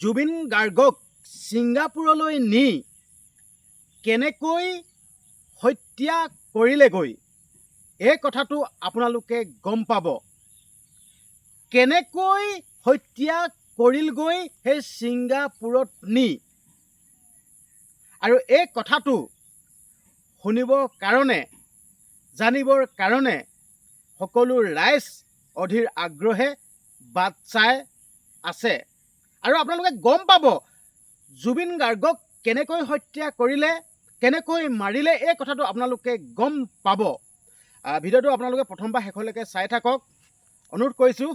জুবিন গাৰ্গক ছিংগাপুৰলৈ নি কেনেকৈ হত্যা কৰিলেগৈ এই কথাটো আপোনালোকে গম পাব। কেনেকৈ হত্যা কৰিলগৈ সেই ছিংগাপুৰত নি, আৰু এই কথাটো শুনিবৰ কাৰণে, জানিবৰ কাৰণে সকলো ৰাইজ অধীৰ আগ্ৰহে বাট চাই আছে। আৰু আপোনালোকে গম পাব জুবিন গাৰ্গক কেনেকৈ হত্যা কৰিলে, কেনেকৈ মাৰিলে, এই কথাটো আপোনালোকে গম পাব। ভিডিঅ'টো আপোনালোকে প্ৰথমবাৰ শেষলৈকে চাই থাকক, অনুৰোধ কৰিছোঁ।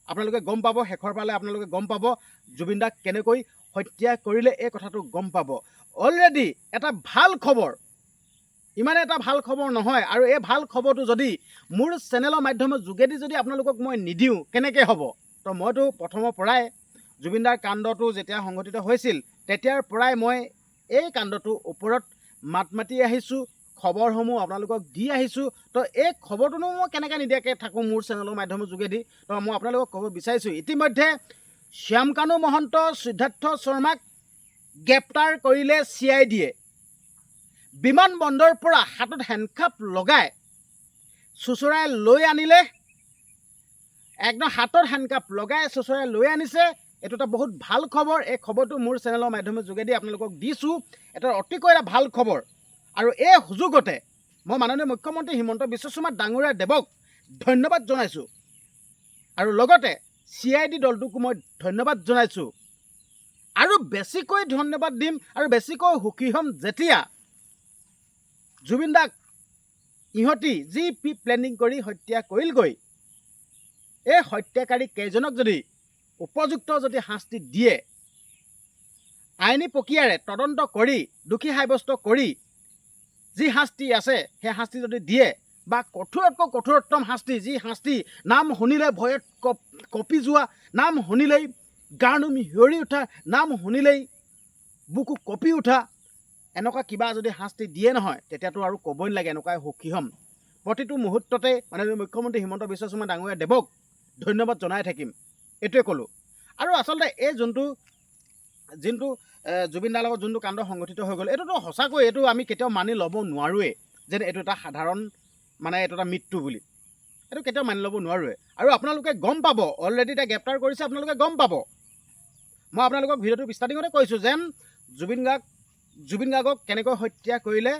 আপোনালোকে গম পাব, শেষৰ ফালে আপোনালোকে গম পাব জুবিন দাক কেনেকৈ হত্যা কৰিলে এই কথাটো গম পাব। অলৰেডি এটা ভাল খবৰ, ইমান এটা ভাল খবৰ নহয়, আৰু এই ভাল খবৰটো যদি মোৰ চেনেলৰ মাধ্যমৰ যোগেদি যদি আপোনালোকক মই নিদিওঁ কেনেকৈ হ'ব। তো মইতো প্ৰথমৰ পৰাই জুবিন দাৰ কাণ্ডটো যেতিয়া সংঘটিত হৈছিল তেতিয়াৰ পৰাই মই এই কাণ্ডটোৰ ওপৰত মাত মাতি আহিছোঁ, খবৰসমূহ আপোনালোকক দি আহিছোঁ। তো এই খবৰটোনো মই কেনেকৈ নিদিয়াকৈ থাকোঁ মোৰ চেনেলৰ মাধ্যমৰ যোগেদি। তো মই আপোনালোকক ক'ব বিচাৰিছোঁ, ইতিমধ্যে শ্যামকানু মহন্ত, সিদ্ধাৰ্থ শৰ্মাক গ্ৰেপ্তাৰ কৰিলে CID-য়ে। বিমানবন্দৰৰ পৰা হাতত হেণ্ডকাপ লগাই চোঁচৰাই লৈ আনিলে, একদম হাতত হেণ্ডকাপ লগাই চোঁচৰাই লৈ আনিছে। এইটো এটা বহুত ভাল খবৰ। এই খবৰটো মোৰ চেনেলৰ মাধ্যমৰ যোগেদি আপোনালোকক দিছোঁ। এটা অতিকৈ এটা ভাল খবৰ। আৰু এই সুযোগতে মই মাননীয় মুখ্যমন্ত্ৰী হিমন্ত বিশ্ব শৰ্মা ডাঙৰীয়া দেৱক ধন্যবাদ জনাইছোঁ, আৰু লগতে CID দলটোকো মই ধন্যবাদ জনাইছোঁ। আৰু বেছিকৈ ধন্যবাদ দিম আৰু বেছিকৈ সুখী হ'ম যেতিয়া জুবিন দাক ইহঁতি যি প্লেনিং কৰি হত্যা কৰিলগৈ, এই হত্যাকাৰী কেইজনক যদি উপযুক্ত যদি শাস্তি দিয়ে, আইনী প্ৰক্ৰিয়াৰে তদন্ত কৰি দোষী সাব্যস্ত কৰি যি শাস্তি আছে সেই শাস্তি যদি দিয়ে, বা কঠোৰতকৈ কঠোৰতম শাস্তি, যি শাস্তি নাম শুনিলে ভয়ত কঁপি যোৱা, নাম শুনিলেই গাৰ্নুম হিঁয়ৰি উঠা, নাম শুনিলেই বুকু কঁপি উঠা, এনেকুৱা কিবা যদি শাস্তি দিয়ে নহয় তেতিয়াতো আৰু ক'বই নালাগে, এনেকুৱাই সুখী হ'ম। প্ৰতিটো মুহূৰ্ততে মাননীয় মুখ্যমন্ত্ৰী হিমন্ত বিশ্ব শৰ্মা ডাঙৰীয়া দেৱক ধন্যবাদ জনাই থাকিম, এইটোৱে ক'লোঁ। আৰু আচলতে এই যোনটো জুবিন দাৰ লগত যোনটো কাণ্ড সংঘটিত হৈ গ'ল, এইটোতো সঁচাকৈ এইটো আমি কেতিয়াও মানি ল'ব নোৱাৰোৱেই যে এইটো এটা সাধাৰণ এইটো এটা মৃত্যু বুলি, এইটো কেতিয়াও মানি ল'ব নোৱাৰোৱে। আৰু আপোনালোকে গম পাব, অলৰেডি এতিয়া গ্ৰেপ্তাৰ কৰিছে, আপোনালোকে গম পাব। মই আপোনালোকক ভিডিঅ'টো ষ্টাৰ্টিঙতে কৈছোঁ যেন জুবিন গাৰ্গক কেনেকৈ হত্যা কৰিলে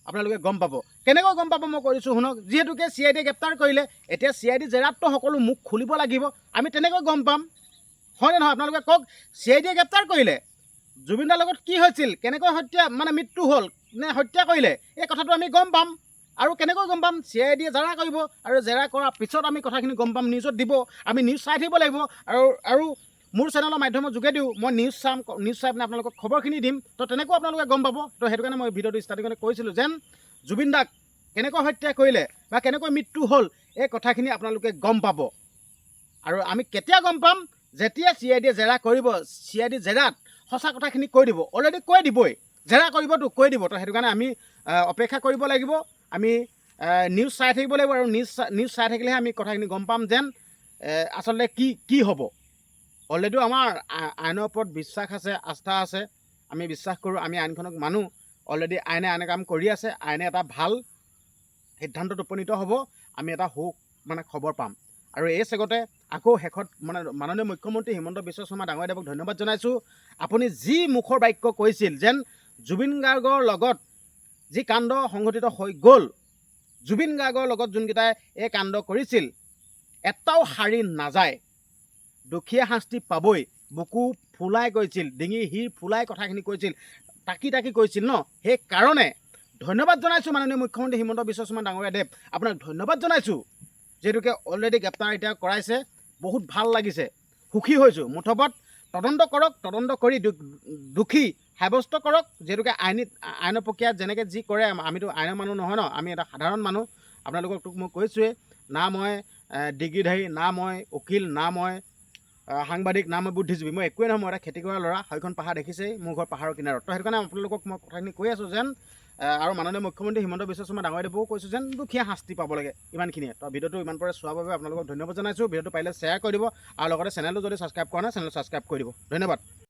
আপোনালোকে গম পাব। কেনেকৈ গম পাব মই কৰিছোঁ শুনক। যিহেতুকে CID-য়ে গ্ৰেপ্তাৰ কৰিলে, এতিয়া CID জেৰাততো সকলো মুখ খুলিব লাগিব, আমি তেনেকৈ গম পাম, হয়নে নহয়? আপোনালোকে কওক, CID-য়ে গ্ৰেপ্তাৰ কৰিলে, জুবিন দাৰ লগত কি হৈছিল, কেনেকৈ হত্যা মৃত্যু হ'ল নে হত্যা কৰিলে, এই কথাটো আমি গম পাম। আৰু কেনেকৈ গম পাম? CID-য়ে জেৰা কৰিব, আৰু জেৰা কৰাৰ পিছত আমি কথাখিনি গম পাম, নিউজত দিব, আমি নিউজ চাই থাকিব লাগিব। আৰু মোৰ চেনেলৰ মাধ্যমৰ যোগেদিও মই নিউজ চাই পিনে আপোনালোকক খবৰখিনি দিম। তো তেনেকৈ আপোনালোকে গম পাব। তো সেইটো কাৰণে মই ভিডিঅ'টো ষ্টাৰ্টিঙতে কৈছিলোঁ যেন জুবিন দাক কেনেকৈ হত্যা কৰিলে বা কেনেকৈ মৃত্যু হ'ল এই কথাখিনি আপোনালোকে গম পাব। আৰু আমি কেতিয়া গম পাম? যেতিয়া CID-য়ে জেৰা কৰিব, CID জেৰাত সঁচা কথাখিনি কৈ দিব, অলৰেডি কৈ দিবই, জেৰা কৰিবতো কৈ দিব। তো সেইটো কাৰণে আমি অপেক্ষা কৰিব লাগিব, আমি নিউজ চাই থাকিব লাগিব, আৰু নিউজ চাই থাকিলেহে আমি কথাখিনি গম পাম যেন আচলতে কি হ'ব। অলৰেডিও আমাৰ আইনৰ ওপৰত বিশ্বাস আছে, আস্থা আছে, আমি বিশ্বাস কৰোঁ, আমি আইনখনক মানো। অলৰেডি আইনে কাম কৰি আছে, আইনে এটা ভাল সিদ্ধান্তত উপনীত হ'ব, আমি এটা খবৰ পাম। আৰু এই চেগতে আকৌ শেষত মাননীয় মুখ্যমন্ত্ৰী হিমন্ত বিশ্ব শৰ্মা ডাঙৰীয়া দেৱক ধন্যবাদ জনাইছোঁ। আপুনি যি মুখৰ বাক্য কৈছিল যেন জুবিন গাৰ্গৰ লগত যি কাণ্ড সংঘটিত হৈ গ'ল, জুবিন গাৰ্গৰ লগত যোনকেইটাই এই কাণ্ড কৰিছিল এটাও সাৰি নাযায়, দুখীয়া শাস্তি পাবই, বুকু ফুলাই কৈছিল, ডিঙি শিৰ ফুলাই কথাখিনি কৈছিল, তাকি কৈছিল ন। সেইকাৰণে ধন্যবাদ জনাইছোঁ মাননীয় মুখ্যমন্ত্ৰী হিমন্ত বিশ্ব শৰ্মা ডাঙৰীয়া দেৱ, আপোনাক ধন্যবাদ জনাইছোঁ। যিহেতুকে অলৰেডি গ্ৰেপ্তাৰ এতিয়া কৰাইছে, বহুত ভাল লাগিছে, সুখী হৈছোঁ। মুঠপত তদন্ত কৰক, তদন্ত কৰি দোষী সাব্যস্ত কৰক। যিহেতুকে আইনৰ প্ৰক্ৰিয়াত যেনেকৈ যি কৰে, আমিতো আইনৰ মানুহ নহয় ন, আমি এটা সাধাৰণ মানুহ। আপোনালোকক মই কৈছোঁৱেই, না মই ডিগ্ৰীধাৰী, না মই উকিল, না মই সাংবাদিক, না মই বুদ্ধিজীৱী, মই একোৱেই নহয়, মই এটা খেতি কৰা ল'ৰা। সেইখন পাহাৰ দেখিছেই, মোৰ ঘৰ পাহাৰৰ কিনাৰত। তো সেইটো কাৰণে আপোনালোকক মই কথাখিনি কৈ আছোঁ যেন, আৰু মাননীয় মুখ্যমন্ত্ৰী হিমন্ত বিশ্ব শৰ্মা ডাঙৰীয়া দেৱকো কৈছোঁ যেন দুখীয়া শাস্তি পাব লাগে, ইমানখিনিয়ে। তো ভিডিঅ'টো ইমান পৰে চোৱাৰ বাবে আপোনালোকক ধন্যবাদ জনাইছোঁ। ভিডিঅ'টো পাৰিলে শ্বেয়াৰ কৰি দিব, আৰু লগতে চেনেলটো যদি ছাবস্ক্ৰাইব কৰা নাই, চেনেলটো ছাবস্ক্ৰাইব কৰি দিব। ধন্যবাদ।